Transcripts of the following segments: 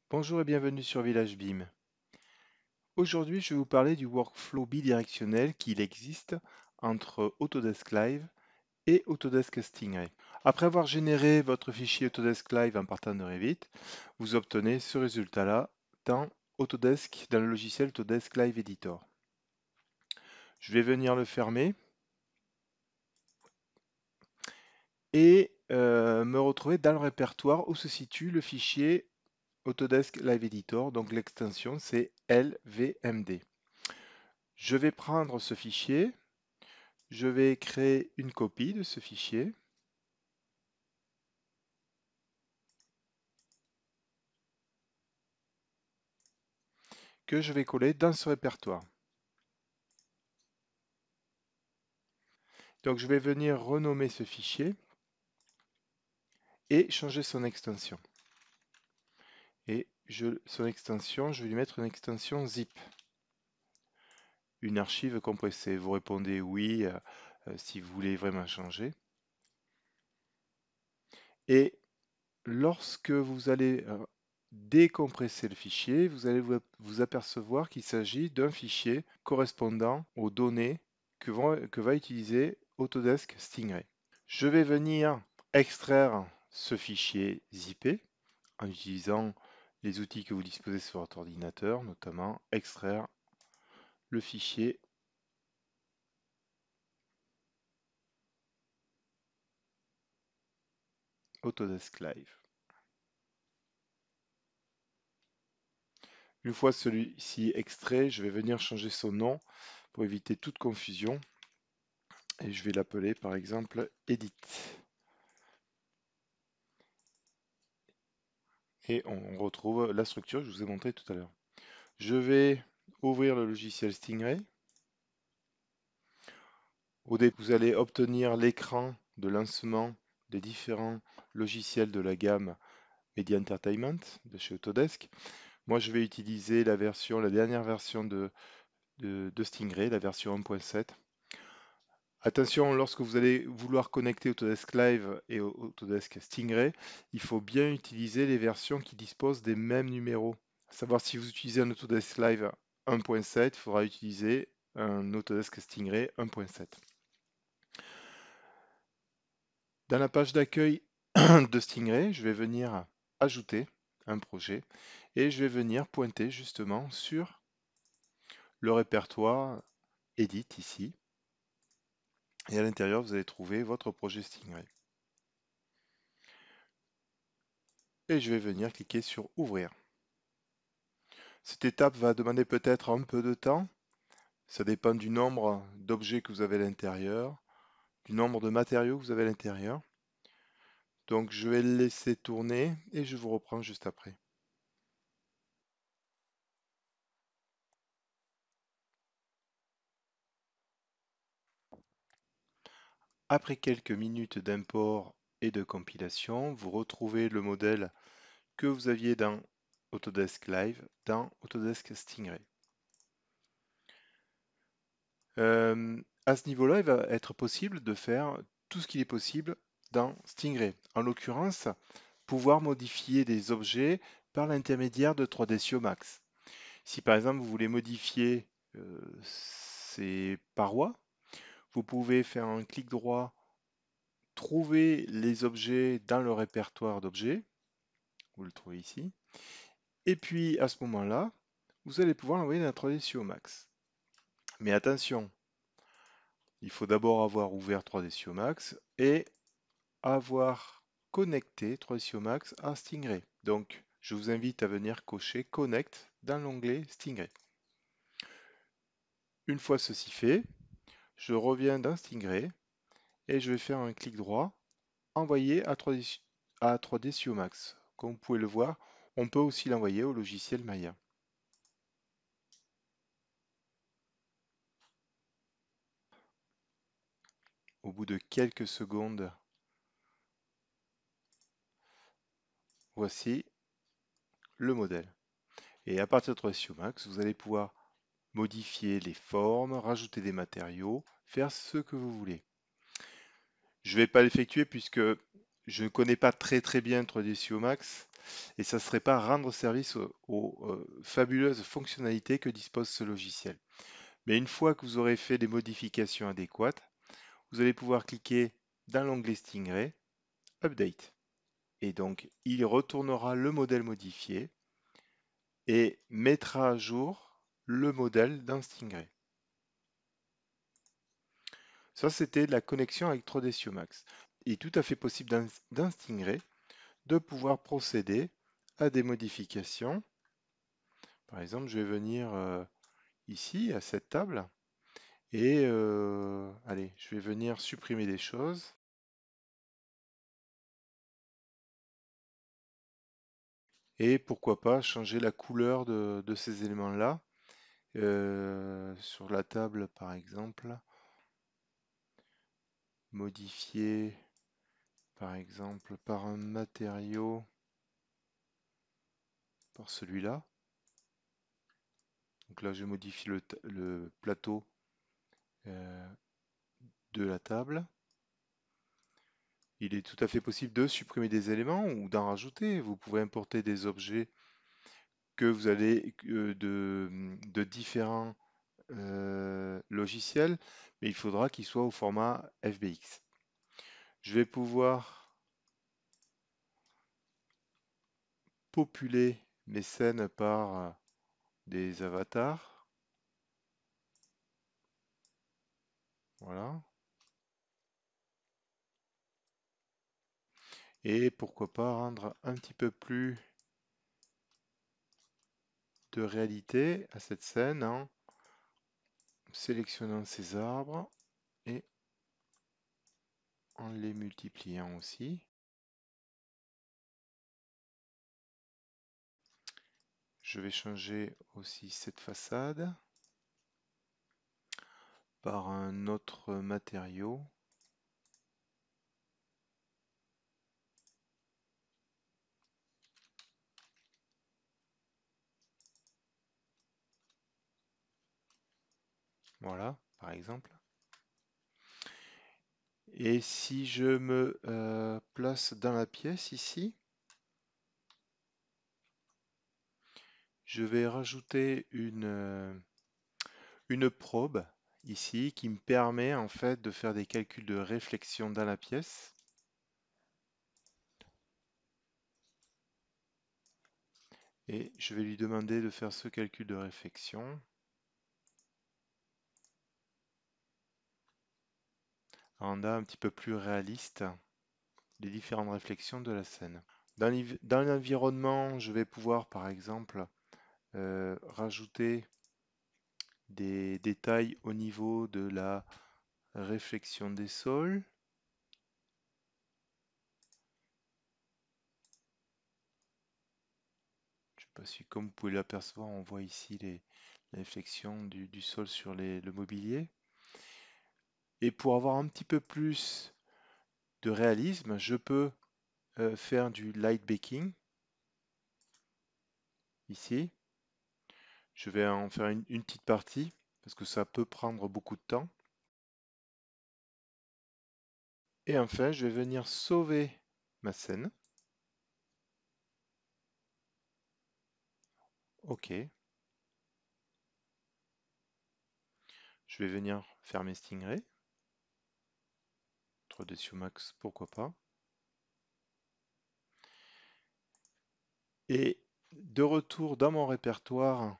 Bonjour et bienvenue sur Village BIM. Aujourd'hui, je vais vous parler du workflow bidirectionnel qu'il existe entre Autodesk Live et Autodesk Stingray. Après avoir généré votre fichier Autodesk Live en partant de Revit, vous obtenez ce résultat-là dans dans le logiciel Autodesk Live Editor. Je vais venir le fermer et me retrouver dans le répertoire où se situe le fichier Autodesk Live Editor, donc l'extension c'est LVMD. Je vais prendre ce fichier, je vais créer une copie de ce fichier que je vais coller dans ce répertoire. Donc je vais venir renommer ce fichier et changer son extension. Et son extension, je vais lui mettre une extension zip, une archive compressée. Vous répondez oui si vous voulez vraiment changer. Et lorsque vous allez décompresser le fichier, vous allez vous apercevoir qu'il s'agit d'un fichier correspondant aux données que va utiliser Autodesk Stingray. Je vais venir extraire ce fichier zippé en utilisant les outils que vous disposez sur votre ordinateur, notamment extraire le fichier Autodesk Live. Une fois celui-ci extrait, je vais venir changer son nom pour éviter toute confusion et je vais l'appeler par exemple Edit. Et on retrouve la structure que je vous ai montrée tout à l'heure. Je vais ouvrir le logiciel Stingray. Au début, vous allez obtenir l'écran de lancement des différents logiciels de la gamme Media Entertainment de chez Autodesk. Moi, je vais utiliser la dernière version de Stingray, la version 1.7. Attention, lorsque vous allez vouloir connecter Autodesk Live et Autodesk Stingray, il faut bien utiliser les versions qui disposent des mêmes numéros. À savoir, si vous utilisez un Autodesk Live 1.7, il faudra utiliser un Autodesk Stingray 1.7. Dans la page d'accueil de Stingray, je vais venir ajouter un projet et je vais venir pointer justement sur le répertoire Edit ici. Et à l'intérieur, vous allez trouver votre projet Stingray. Et je vais venir cliquer sur Ouvrir. Cette étape va demander peut-être un peu de temps. Ça dépend du nombre d'objets que vous avez à l'intérieur, du nombre de matériaux que vous avez à l'intérieur. Donc je vais le laisser tourner et je vous reprends juste après. Après quelques minutes d'import et de compilation, vous retrouvez le modèle que vous aviez dans Autodesk Live, dans Autodesk Stingray. À ce niveau-là, il va être possible de faire tout ce qu'il est possible dans Stingray. En l'occurrence, pouvoir modifier des objets par l'intermédiaire de 3ds Max. Si par exemple vous voulez modifier ces parois, vous pouvez faire un clic droit, trouver les objets dans le répertoire d'objets, vous le trouvez ici, et puis à ce moment-là, vous allez pouvoir l'envoyer dans 3ds Max. Mais attention, il faut d'abord avoir ouvert 3ds Max et avoir connecté 3ds Max à Stingray. Donc, je vous invite à venir cocher Connect dans l'onglet Stingray. Une fois ceci fait, je reviens dans Stingray et je vais faire un clic droit, envoyer à 3ds Max. Comme vous pouvez le voir, on peut aussi l'envoyer au logiciel Maya. Au bout de quelques secondes, voici le modèle. Et à partir de 3ds Max, vous allez pouvoir modifier les formes, rajouter des matériaux, faire ce que vous voulez. Je ne vais pas l'effectuer puisque je ne connais pas très bien 3ds Max. et ça ne serait pas rendre service aux fabuleuses fonctionnalités que dispose ce logiciel. Mais une fois que vous aurez fait les modifications adéquates, vous allez pouvoir cliquer dans l'onglet Stingray, Update. Et donc, il retournera le modèle modifié et mettra à jour le modèle dans Stingray. Ça, c'était la connexion avec 3ds Max. Il est tout à fait possible dans Stingray de pouvoir procéder à des modifications. Par exemple, je vais venir ici à cette table et allez, je vais venir supprimer des choses. Et pourquoi pas changer la couleur de ces éléments-là. Sur la table, par exemple, modifier, par exemple, par un matériau, par celui-là. Donc là, je modifie le plateau euh, de la table. Il est tout à fait possible de supprimer des éléments ou d'en rajouter. Vous pouvez importer des objets que vous allez de différents logiciels, mais il faudra qu'ils soient au format FBX. Je vais pouvoir populer mes scènes par des avatars. Voilà. Et pourquoi pas rendre un petit peu plus de réalité à cette scène en sélectionnant ces arbres et en les multipliant aussi. Je vais changer aussi cette façade par un autre matériau. Voilà, par exemple. Et si je me place dans la pièce ici, je vais rajouter une probe ici qui me permet en fait de faire des calculs de réflexion dans la pièce. Et je vais lui demander de faire ce calcul de réflexion. Rendre un petit peu plus réaliste les différentes réflexions de la scène. Dans l'environnement, je vais pouvoir par exemple rajouter des détails au niveau de la réflexion des sols. Je sais pas si, comme vous pouvez l'apercevoir, on voit ici les réflexions du sol sur le mobilier. Et pour avoir un petit peu plus de réalisme, je peux faire du light baking ici. Je vais en faire une petite partie parce que ça peut prendre beaucoup de temps. Et enfin, je vais venir sauver ma scène. OK. Je vais venir faire mes stingrays. 3ds Max, pourquoi pas. Et de retour dans mon répertoire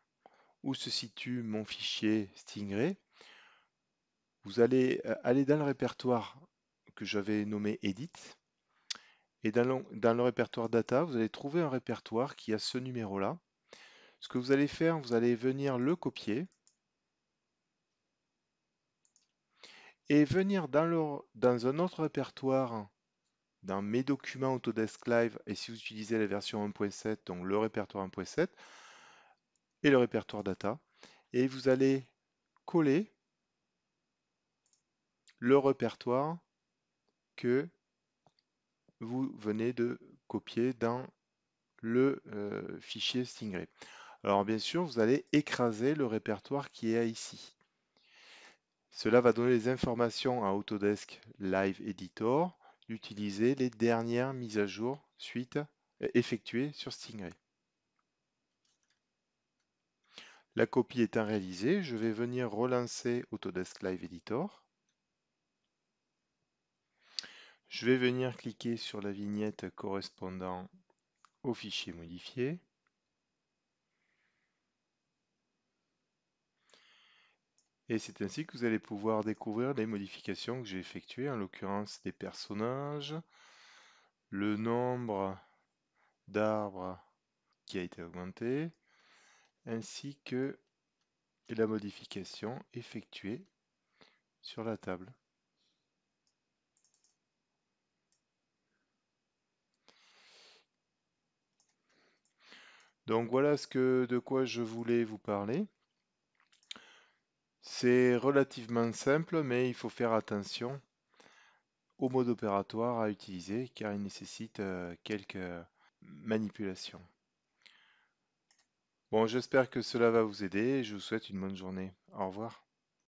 où se situe mon fichier Stingray, vous allez aller dans le répertoire que j'avais nommé Edit. Et dans le répertoire Data, vous allez trouver un répertoire qui a ce numéro-là. Ce que vous allez faire, vous allez venir le copier et venir dans un autre répertoire, dans mes documents Autodesk Live, et si vous utilisez la version 1.7, donc le répertoire 1.7 et le répertoire Data, et vous allez coller le répertoire que vous venez de copier dans le fichier Stingray. Alors bien sûr, vous allez écraser le répertoire qui est ici. Cela va donner les informations à Autodesk Live Editor d'utiliser les dernières mises à jour suite effectuée sur Stingray. La copie étant réalisée, je vais venir relancer Autodesk Live Editor. Je vais venir cliquer sur la vignette correspondant au fichier modifié. Et c'est ainsi que vous allez pouvoir découvrir les modifications que j'ai effectuées, en l'occurrence des personnages, le nombre d'arbres qui a été augmenté, ainsi que la modification effectuée sur la table. Donc voilà de quoi je voulais vous parler. C'est relativement simple, mais il faut faire attention au mode opératoire à utiliser car il nécessite quelques manipulations. Bon, j'espère que cela va vous aider et je vous souhaite une bonne journée. Au revoir.